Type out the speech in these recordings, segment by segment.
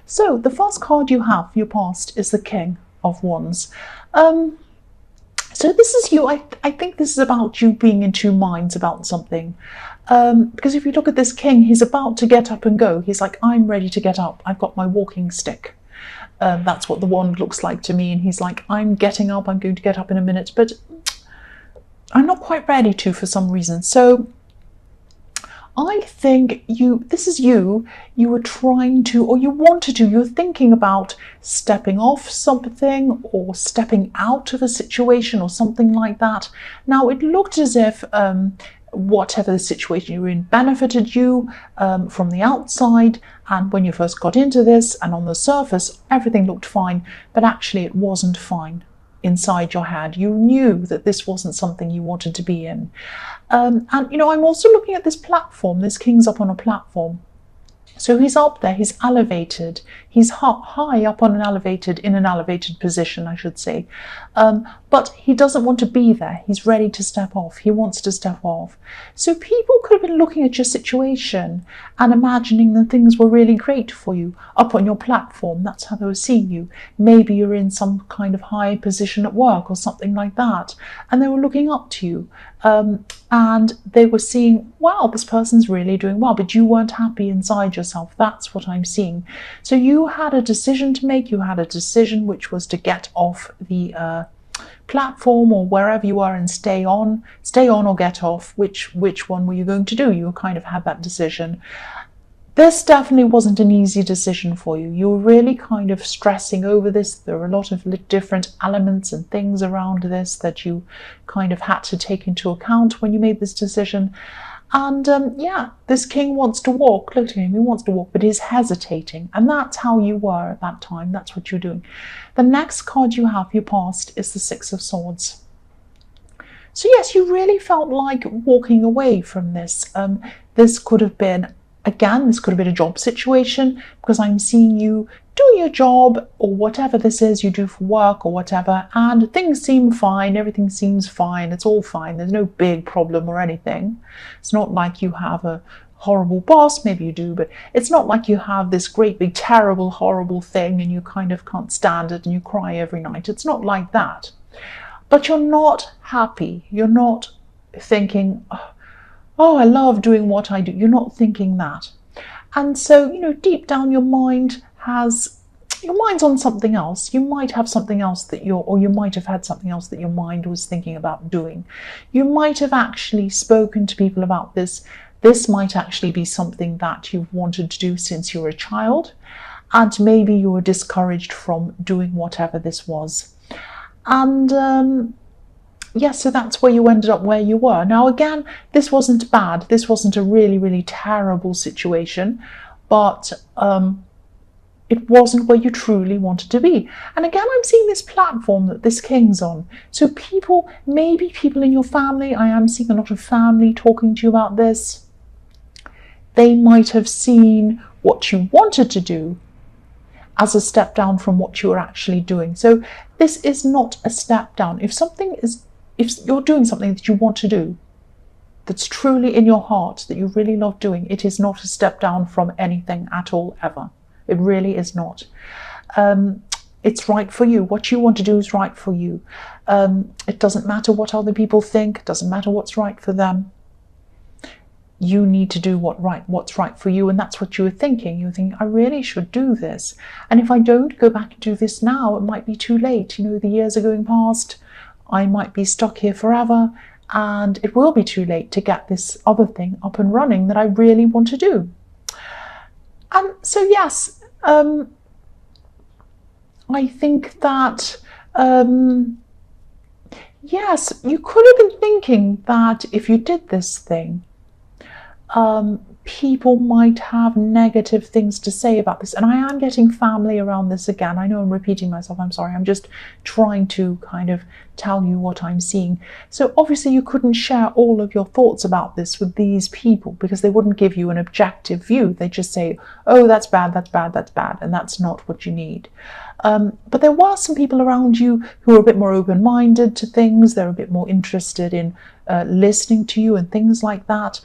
So the first card you have for your past is the King of Wands. So this is you. I think this is about you being in two minds about something. Because if you look at this king, he's about to get up and go. He's like, I'm ready to get up. I've got my walking stick. That's what the wand looks like to me. And he's like, I'm getting up. I'm going to get up in a minute. But I'm not quite ready to for some reason. So I think this is you were trying to, or you wanted to, you're thinking about stepping off something or stepping out of a situation or something like that. Now, it looked as if whatever the situation you were in benefited you from the outside, and when you first got into this and on the surface, everything looked fine, but actually it wasn't fine. Inside your head, you knew that this wasn't something you wanted to be in. And I'm also looking at this platform. This king's up on a platform. So he's up there, he's elevated, he's high up on in an elevated position, I should say. But he doesn't want to be there. He's ready to step off. He wants to step off. So people could have been looking at your situation and imagining that things were really great for you up on your platform. That's how they were seeing you. Maybe you're in some kind of high position at work or something like that. And they were looking up to you. And they were seeing, wow, this person's really doing well, but you weren't happy inside yourself. That's what I'm seeing. So you had a decision to make. You had a decision which was to get off the platform or wherever you are and stay on or get off. Which one were you going to do? You kind of had that decision. This definitely wasn't an easy decision for you. You were really kind of stressing over this. There were a lot of different elements and things around this that you kind of had to take into account when you made this decision. And this king wants to walk. Look at him, he wants to walk, but he's hesitating. And that's how you were at that time. That's what you're doing. The next card you have, your past, is the Six of Swords. So yes, you really felt like walking away from this. This could have been, again, this could have been a job situation, because I'm seeing you doing your job or whatever this is you do for work or whatever, and things seem fine, everything seems fine, it's all fine, there's no big problem or anything. It's not like you have a horrible boss, maybe you do, but it's not like you have this great big terrible horrible thing and you kind of can't stand it and you cry every night. It's not like that. But you're not happy. You're not thinking, oh, I love doing what I do. You're not thinking that. And so, deep down your mind's on something else. You might have something else you might have had something else that your mind was thinking about doing. You might have actually spoken to people about this. This might actually be something that you've wanted to do since you were a child. And maybe you were discouraged from doing whatever this was. And so that's where you ended up where you were. Now, again, this wasn't bad. This wasn't a really, really terrible situation, but it wasn't where you truly wanted to be. And again, I'm seeing this platform that this king's on. So maybe people in your family, I am seeing a lot of family talking to you about this. They might have seen what you wanted to do as a step down from what you were actually doing. So this is not a step down. If you're doing something that you want to do, that's truly in your heart, that you really love doing, it is not a step down from anything at all, ever. It really is not. It's right for you. What you want to do is right for you. It doesn't matter what other people think. It doesn't matter what's right for them. You need to do what's right for you, and that's what you were thinking. You were thinking, I really should do this. And if I don't go back and do this now, it might be too late. The years are going past. I might be stuck here forever, and it will be too late to get this other thing up and running that I really want to do. And so, yes, I think that, yes, you could have been thinking that if you did this thing, people might have negative things to say about this. And I am getting family around this again. I know I'm repeating myself. I'm sorry. I'm just trying to kind of tell you what I'm seeing. So obviously you couldn't share all of your thoughts about this with these people because they wouldn't give you an objective view. They just say, oh, that's bad, that's bad, that's bad. And that's not what you need. But there were some people around you who were a bit more open-minded to things. They're a bit more interested in listening to you and things like that.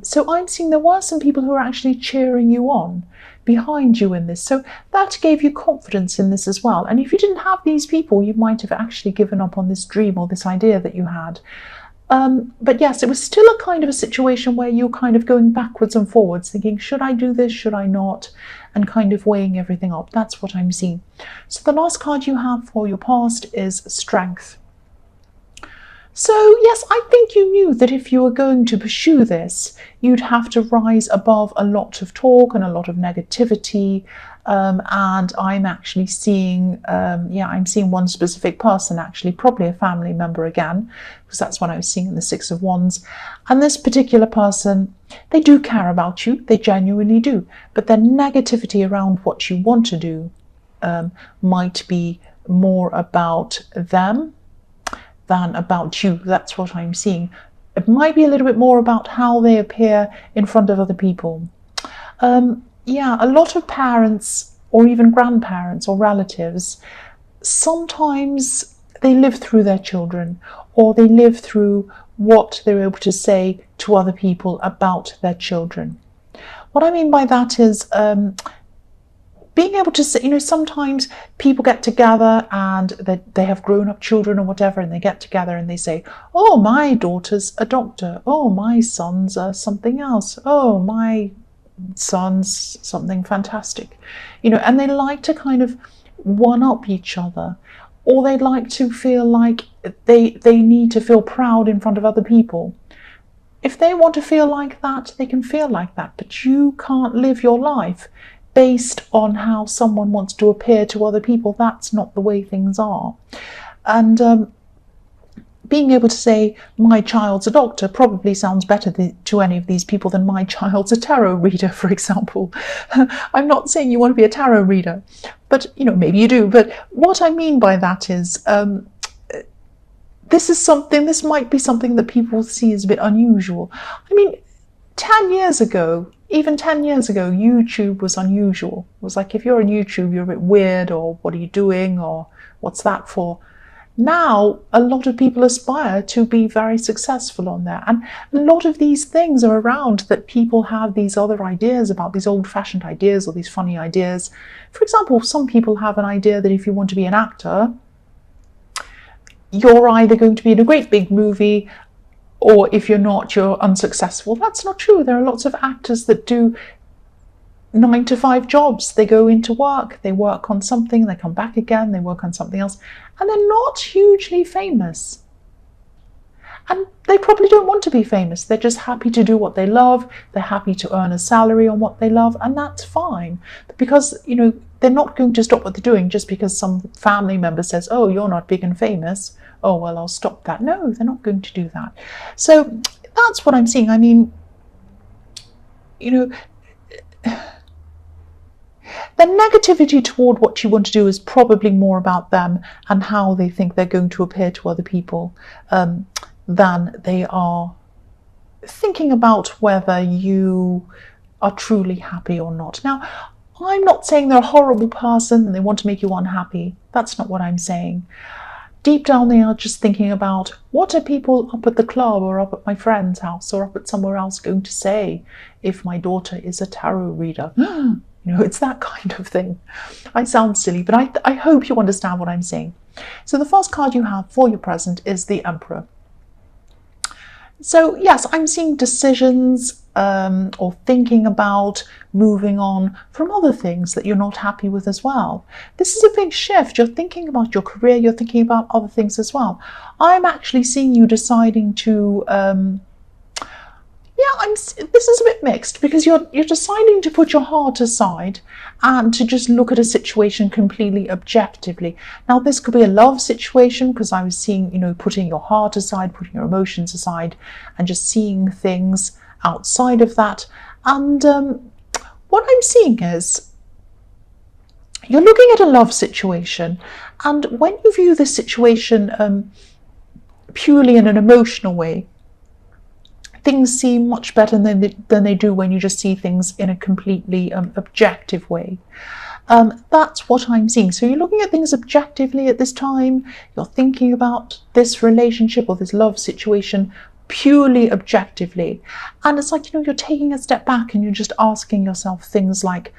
So I'm seeing there were some people who are actually cheering you on. behind you in this. So that gave you confidence in this as well. And if you didn't have these people, you might have actually given up on this dream or this idea that you had. But yes, it was still a kind of a situation where you're kind of going backwards and forwards, thinking, should I do this, should I not? And kind of weighing everything up. That's what I'm seeing. So the last card you have for your past is Strength. So yes, I think you knew that if you were going to pursue this, you'd have to rise above a lot of talk and a lot of negativity. And I'm actually seeing, I'm seeing one specific person, actually, probably a family member again, because that's what I was seeing in the Six of Wands. And this particular person, they do care about you, they genuinely do, but their negativity around what you want to do might be more about them than about you. That's what I'm seeing. It might be a little bit more about how they appear in front of other people. A lot of parents or even grandparents or relatives, sometimes they live through their children, or they live through what they're able to say to other people about their children. What I mean by that is being able to say, sometimes people get together and they have grown-up children or whatever, and they get together and they say, oh, my daughter's a doctor, oh, my son's something else, oh, my son's something fantastic, and they like to kind of one-up each other, or they like to feel like they need to feel proud in front of other people. If they want to feel like that, they can feel like that, but you can't live your life based on how someone wants to appear to other people. That's not the way things are. And being able to say, my child's a doctor, probably sounds better to any of these people than my child's a tarot reader, for example. I'm not saying you want to be a tarot reader, but maybe you do. But what I mean by that is, this might be something that people see as a bit unusual. I mean, 10 years ago, even 10 years ago, YouTube was unusual. It was like, if you're on YouTube, you're a bit weird, or what are you doing, or what's that for? Now, a lot of people aspire to be very successful on there. And a lot of these things are around that people have these other ideas about, these old-fashioned ideas or these funny ideas. For example, some people have an idea that if you want to be an actor, you're either going to be in a great big movie, or if you're not, you're unsuccessful. That's not true. There are lots of actors that do 9-to-5 jobs. They go into work, they work on something, they come back again, they work on something else, and they're not hugely famous. And they probably don't want to be famous. They're just happy to do what they love. They're happy to earn a salary on what they love, and that's fine. Because, they're not going to stop what they're doing just because some family member says, oh, you're not big and famous. Oh, well, I'll stop that. No, they're not going to do that. So that's what I'm seeing. I mean, the negativity toward what you want to do is probably more about them and how they think they're going to appear to other people than they are thinking about whether you are truly happy or not. Now, I'm not saying they're a horrible person and they want to make you unhappy. That's not what I'm saying. Deep down, they are just thinking about, what are people up at the club or up at my friend's house or up at somewhere else going to say if my daughter is a tarot reader? It's that kind of thing. I sound silly, but I hope you understand what I'm saying. So the first card you have for your present is the Emperor. So yes, I'm seeing decisions or thinking about moving on from other things that you're not happy with as well. This is a big shift. You're thinking about your career, you're thinking about other things as well. I'm actually seeing you deciding to this is a bit mixed, because you're deciding to put your heart aside and to just look at a situation completely objectively. Now, this could be a love situation, because I was seeing, putting your heart aside, putting your emotions aside, and just seeing things outside of that. And what I'm seeing is you're looking at a love situation, and when you view this situation purely in an emotional way, things seem much better than they do when you just see things in a completely objective way. That's what I'm seeing. So you're looking at things objectively at this time. You're thinking about this relationship or this love situation purely objectively. And it's like, you're taking a step back and you're just asking yourself things like,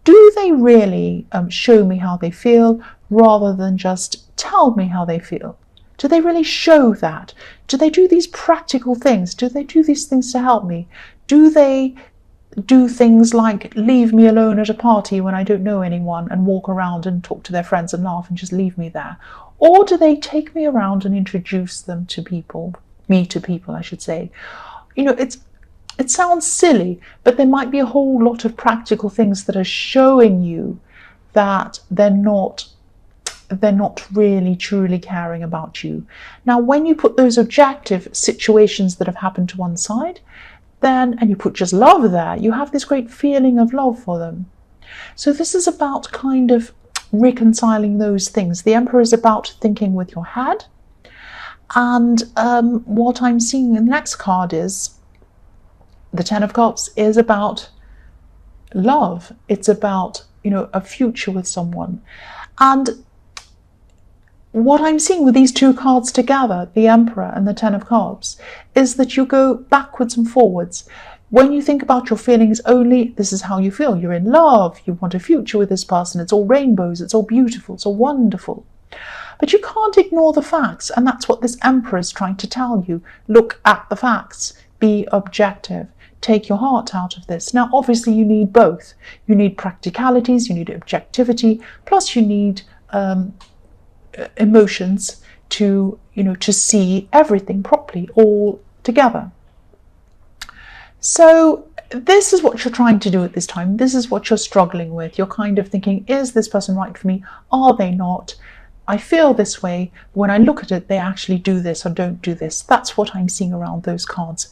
do they really show me how they feel rather than just tell me how they feel? Do they really show that? Do they do these practical things? Do they do these things to help me? Do they do things like leave me alone at a party when I don't know anyone and walk around and talk to their friends and laugh and just leave me there? Or do they take me around and introduce them to people, me to people, I should say? You know, it sounds silly, but there might be a whole lot of practical things that are showing you that they're not really truly caring about you. Now, when you put those objective situations that have happened to one side, then, and you put just love there, you have this great feeling of love for them. So this is about kind of reconciling those things. The Emperor is about thinking with your head. And what I'm seeing in the next card is the Ten of Cups is about love. It's about, you know, a future with someone. And what I'm seeing with these two cards together, the Emperor and the Ten of Cups, is that you go backwards and forwards. When you think about your feelings only, this is how you feel. You're in love. You want a future with this person. It's all rainbows. It's all beautiful. It's all wonderful. But you can't ignore the facts. And that's what this Emperor is trying to tell you. Look at the facts. Be objective. Take your heart out of this. Now, obviously, you need both. You need practicalities. You need objectivity. Plus, you need emotions to, you know, to see everything properly all together. So this is what you're trying to do at this time. This is what you're struggling with. You're kind of thinking, is this person right for me? Are they not? I feel this way. When I look at it, they actually do this or don't do this. That's what I'm seeing around those cards.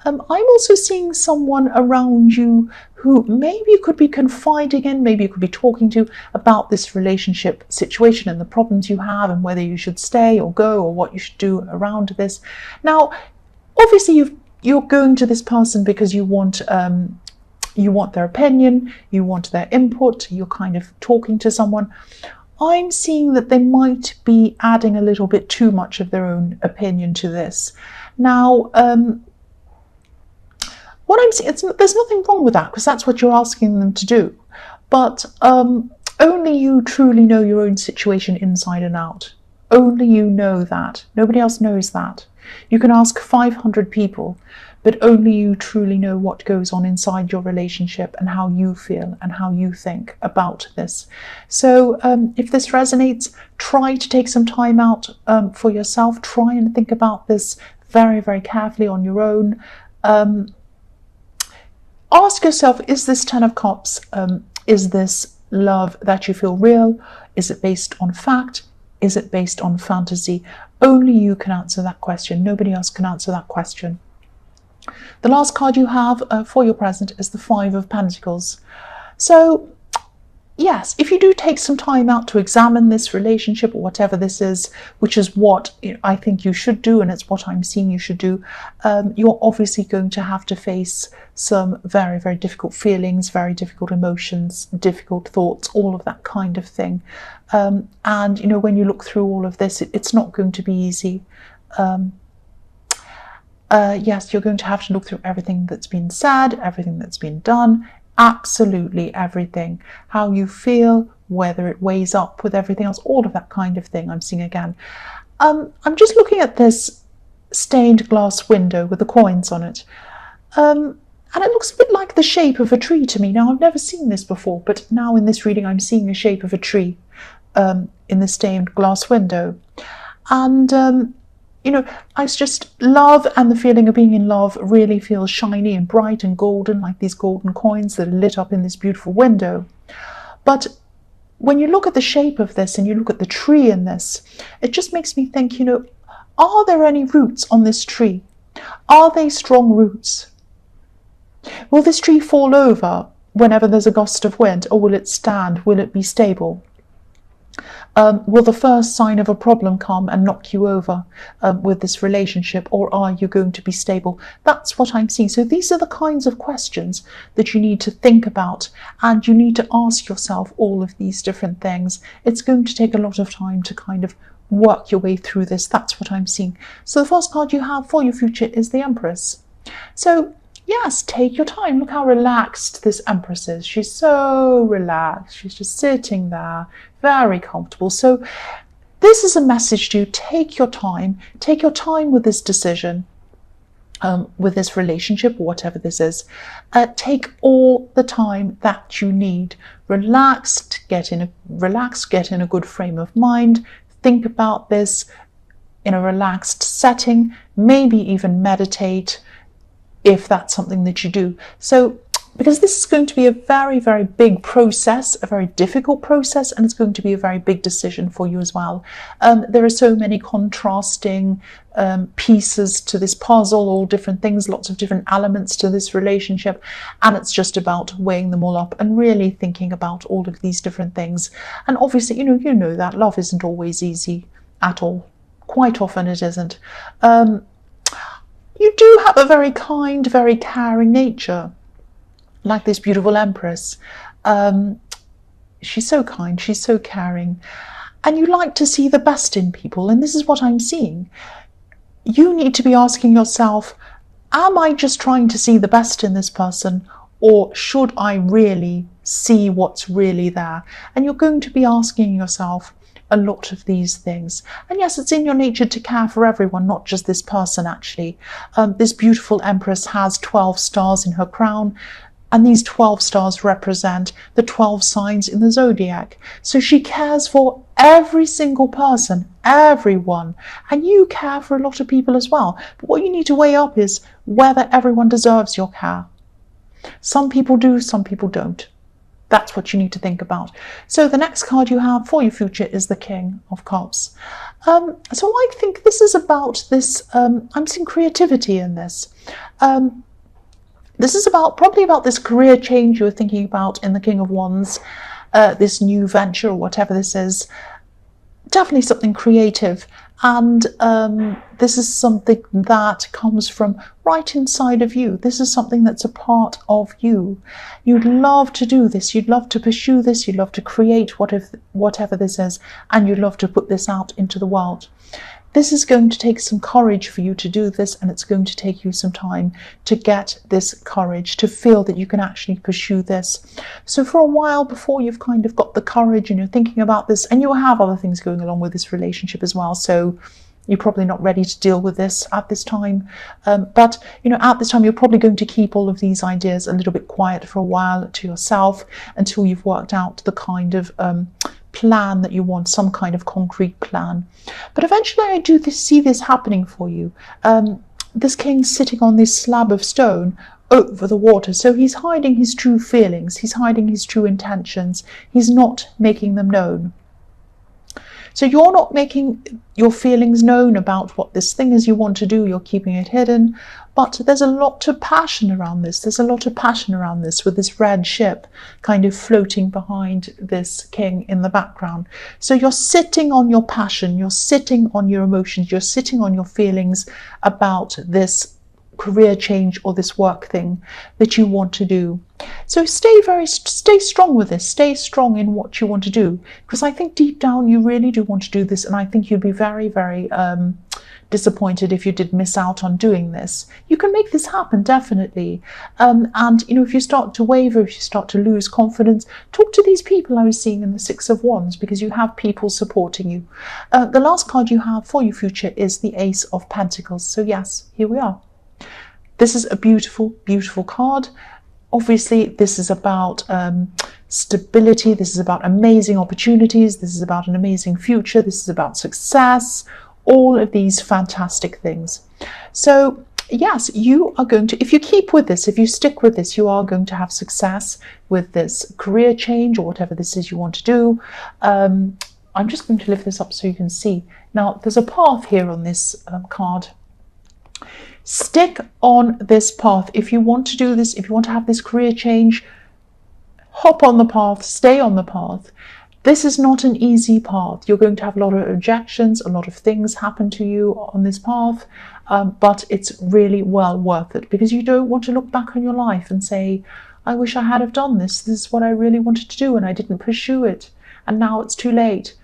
I'm also seeing someone around you who maybe you could be confiding in, maybe you could be talking to about this relationship situation and the problems you have and whether you should stay or go or what you should do around this. Now, obviously, you're going to this person because you want their opinion, you want their input, you're kind of talking to someone. I'm seeing that they might be adding a little bit too much of their own opinion to this. Now, what I'm seeing, there's nothing wrong with that because that's what you're asking them to do. But only you truly know your own situation inside and out. Only you know that. Nobody else knows that. You can ask 500 people, but only you truly know what goes on inside your relationship and how you feel and how you think about this. So if this resonates, try to take some time out for yourself. Try and think about this very, very carefully on your own. Ask yourself, is this Ten of Cups, is this love that you feel real? Is it based on fact? Is it based on fantasy? Only you can answer that question. Nobody else can answer that question. The last card you have for your present is the Five of Pentacles. So, yes, if you do take some time out to examine this relationship or whatever this is, which is what I think you should do, and it's what I'm seeing you should do, you're obviously going to have to face some very, very difficult feelings, very difficult emotions, difficult thoughts, all of that kind of thing. And, you know, when you look through all of this, it's not going to be easy. Yes, you're going to have to look through everything that's been said, everything that's been done, absolutely everything. How you feel, whether it weighs up with everything else, all of that kind of thing I'm seeing again. I'm just looking at this stained glass window with the coins on it. And it looks a bit like the shape of a tree to me. Now, I've never seen this before, but now in this reading, I'm seeing the shape of a tree in the stained glass window. And you know, I just love, and the feeling of being in love really feels shiny and bright and golden, like these golden coins that are lit up in this beautiful window. But when you look at the shape of this and you look at the tree in this, it just makes me think, you know, are there any roots on this tree? Are they strong roots? Will this tree fall over whenever there's a gust of wind, or will it stand? Will it be stable? Will the first sign of a problem come and knock you over with this relationship, or are you going to be stable? That's what I'm seeing. So these are the kinds of questions that you need to think about, and you need to ask yourself all of these different things. It's going to take a lot of time to kind of work your way through this. That's what I'm seeing. So the first card you have for your future is the Empress. So yes, take your time. Look how relaxed this Empress is. She's so relaxed. She's just sitting there, very comfortable. So this is a message to you. Take your time. Take your time with this decision, with this relationship, or whatever this is. Take all the time that you need. Relaxed, get in a good frame of mind. Think about this in a relaxed setting. Maybe even meditate, if that's something that you do. So, because this is going to be a very, very big process, a very difficult process, and it's going to be a very big decision for you as well. There are so many contrasting pieces to this puzzle, all different things, lots of different elements to this relationship, and it's just about weighing them all up and really thinking about all of these different things. And obviously, you know that love isn't always easy at all. Quite often it isn't. You do have a very kind, very caring nature, like this beautiful Empress. She's so kind, she's so caring, and you like to see the best in people, and this is what I'm seeing. You need to be asking yourself, am I just trying to see the best in this person, or should I really see what's really there? And you're going to be asking yourself a lot of these things. And yes, it's in your nature to care for everyone, not just this person actually. This beautiful Empress has 12 stars in her crown, and these 12 stars represent the 12 signs in the zodiac. So she cares for every single person, everyone, and you care for a lot of people as well. But what you need to weigh up is whether everyone deserves your care. Some people do, some people don't. That's what you need to think about. So the next card you have for your future is the King of Cups. So I think this is about this, I'm seeing creativity in this. This is probably about this career change you were thinking about in the King of Wands, this new venture or whatever this is. Definitely something creative. And this is something that comes from right inside of you. This is something that's a part of you. You'd love to do this. You'd love to pursue this. You'd love to create whatever this is. And you'd love to put this out into the world. This is going to take some courage for you to do this, and it's going to take you some time to get this courage, to feel that you can actually pursue this. So for a while before you've kind of got the courage and you're thinking about this, and you have other things going along with this relationship as well, so you're probably not ready to deal with this at this time. But at this time, you're probably going to keep all of these ideas a little bit quiet for a while to yourself until you've worked out the kind of plan that you want, some kind of concrete plan. But eventually I do see this happening for you. This king's sitting on this slab of stone over the water, so he's hiding his true feelings, he's hiding his true intentions, he's not making them known. So you're not making your feelings known about what this thing is you want to do, you're keeping it hidden, but there's a lot of passion around this. There's a lot of passion around this with this red ship kind of floating behind this king in the background. So you're sitting on your passion, you're sitting on your emotions, you're sitting on your feelings about this career change or this work thing that you want to do. So stay strong with this, stay strong in what you want to do, because I think deep down you really do want to do this, and I think you'd be very, very disappointed if you did miss out on doing this. You can make this happen, definitely. And if you start to waver, if you start to lose confidence, talk to these people I was seeing in the Six of Wands, because you have people supporting you. The last card you have for your future is the Ace of Pentacles. So yes, here we are. This is a beautiful, beautiful card. Obviously, this is about stability. This is about amazing opportunities. This is about an amazing future. This is about success. All of these fantastic things. So yes, you are going to, if you keep with this, if you stick with this, you are going to have success with this career change or whatever this is you want to do. I'm just going to lift this up so you can see. Now, there's a path here on this card. Stick on this path. If you want to do this, if you want to have this career change, hop on the path, stay on the path. This is not an easy path. You're going to have a lot of objections, a lot of things happen to you on this path, but it's really well worth it, because you don't want to look back on your life and say, I wish I had have done this. This is what I really wanted to do and I didn't pursue it, and now it's too late.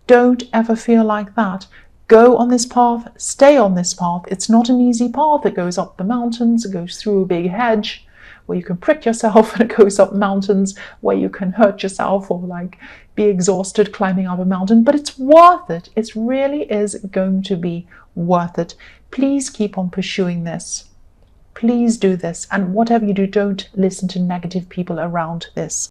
Don't ever feel like that. Go on this path, stay on this path. It's not an easy path. It goes up the mountains, it goes through a big hedge where you can prick yourself, and it goes up mountains where you can hurt yourself or like be exhausted climbing up a mountain, but it's worth it. It really is going to be worth it. Please keep on pursuing this. Please do this. And whatever you do, don't listen to negative people around this.